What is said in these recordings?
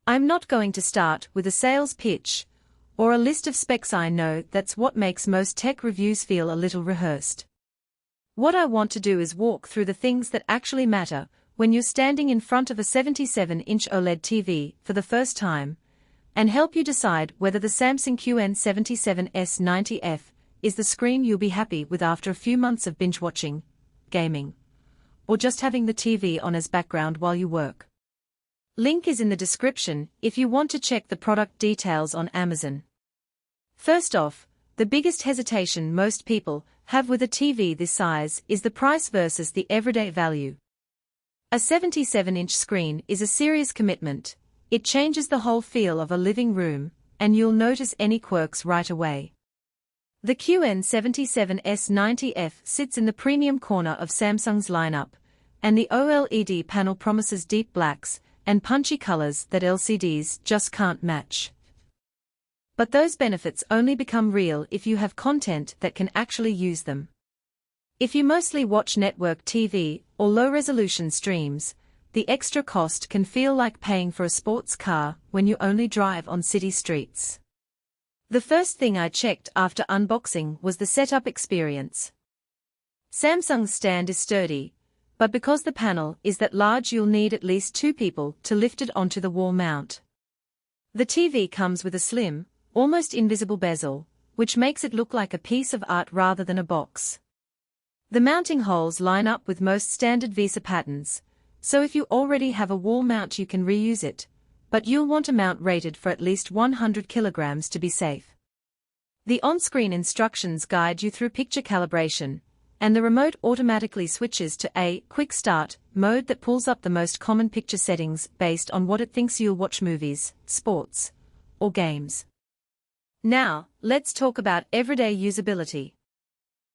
I'm not going to start with a sales pitch or a list of specs. I know that's what makes most tech reviews feel a little rehearsed. What I want to do is walk through the things that actually matter when you're standing in front of a 77-inch OLED TV for the first time, and help you decide whether the Samsung QN77S90F is the screen you'll be happy with after a few months of binge-watching, gaming, or just having the TV on as background while you work. Link is in the description if you want to check the product details on Amazon. First off, the biggest hesitation most people have with a TV this size is the price versus the everyday value. A 77-inch screen is a serious commitment. It changes the whole feel of a living room, and you'll notice any quirks right away. The QN77S90F sits in the premium corner of Samsung's lineup, and the OLED panel promises deep blacks and punchy colors that LCDs just can't match. But those benefits only become real if you have content that can actually use them. If you mostly watch network TV or low-resolution streams, the extra cost can feel like paying for a sports car when you only drive on city streets. The first thing I checked after unboxing was the setup experience. Samsung's stand is sturdy, but because the panel is that large, you'll need at least 2 people to lift it onto the wall mount. The TV comes with a slim, almost invisible bezel, which makes it look like a piece of art rather than a box. The mounting holes line up with most standard VESA patterns, so if you already have a wall mount you can reuse it, but you'll want a mount rated for at least 100 kilograms to be safe. The on-screen instructions guide you through picture calibration, and the remote automatically switches to a quick start mode that pulls up the most common picture settings based on what it thinks you'll watch: movies, sports, or games. Now, let's talk about everyday usability.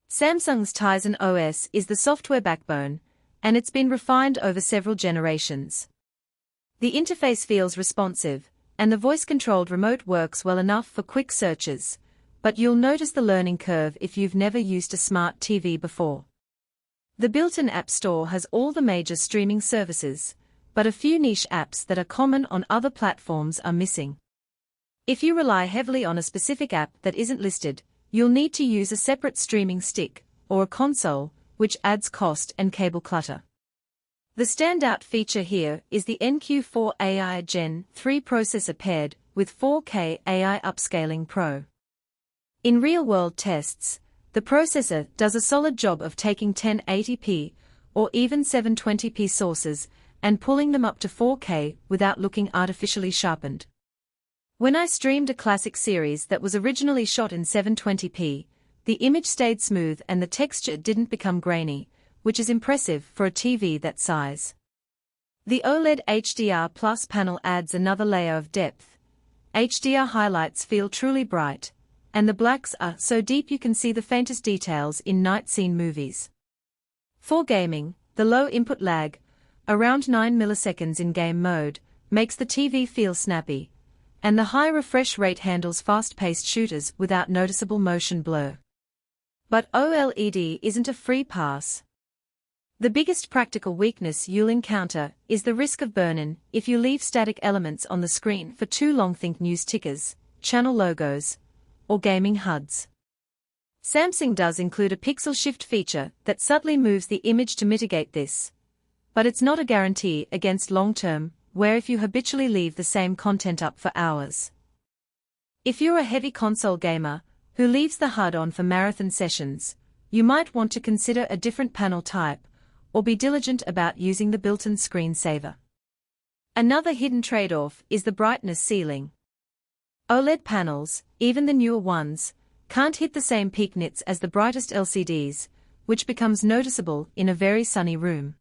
Samsung's Tizen OS is the software backbone, and it's been refined over several generations. The interface feels responsive, and the voice-controlled remote works well enough for quick searches, but you'll notice the learning curve if you've never used a smart TV before. The built-in App Store has all the major streaming services, but a few niche apps that are common on other platforms are missing. If you rely heavily on a specific app that isn't listed, you'll need to use a separate streaming stick or a console, which adds cost and cable clutter. The standout feature here is the NQ4 AI Gen3 Processor paired with 4K AI Upscaling Pro. In real-world tests, the processor does a solid job of taking 1080p or even 720p sources and pulling them up to 4K without looking artificially sharpened. When I streamed a classic series that was originally shot in 720p, the image stayed smooth and the texture didn't become grainy, which is impressive for a TV that size. The OLED HDR Plus panel adds another layer of depth. HDR highlights feel truly bright, and the blacks are so deep you can see the faintest details in night scene movies. For gaming, the low input lag, around 9 milliseconds in game mode, makes the TV feel snappy, and the high refresh rate handles fast-paced shooters without noticeable motion blur. But OLED isn't a free pass. The biggest practical weakness you'll encounter is the risk of burn-in if you leave static elements on the screen for too long. Think news tickers, channel logos, or gaming HUDs. Samsung does include a pixel shift feature that subtly moves the image to mitigate this, but it's not a guarantee against long-term wear if you habitually leave the same content up for hours. If you're a heavy console gamer who leaves the HUD on for marathon sessions, you might want to consider a different panel type, or be diligent about using the built-in screensaver. Another hidden trade-off is the brightness ceiling. OLED panels, even the newer ones, can't hit the same peak nits as the brightest LCDs, which becomes noticeable in a very sunny room.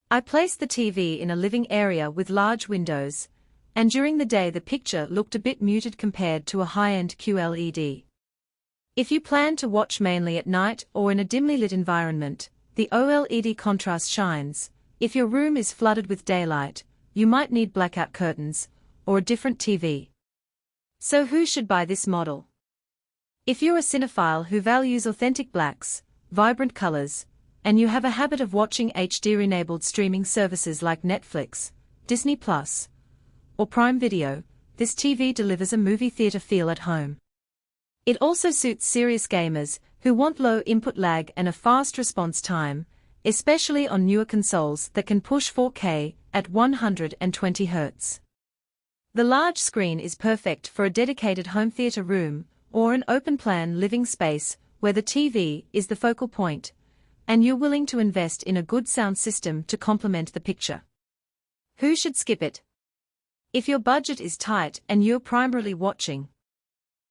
I placed the TV in a living area with large windows, and during the day the picture looked a bit muted compared to a high-end QLED. If you plan to watch mainly at night or in a dimly lit environment, the OLED contrast shines. If your room is flooded with daylight, you might need blackout curtains, or a different TV. So who should buy this model? If you're a cinephile who values authentic blacks, vibrant colors, and you have a habit of watching HD-enabled streaming services like Netflix, Disney+, or Prime Video, this TV delivers a movie theater feel at home. It also suits serious gamers who want low input lag and a fast response time, especially on newer consoles that can push 4K at 120 Hz. The large screen is perfect for a dedicated home theater room or an open-plan living space where the TV is the focal point, and you're willing to invest in a good sound system to complement the picture. Who should skip it? If your budget is tight and you're primarily watching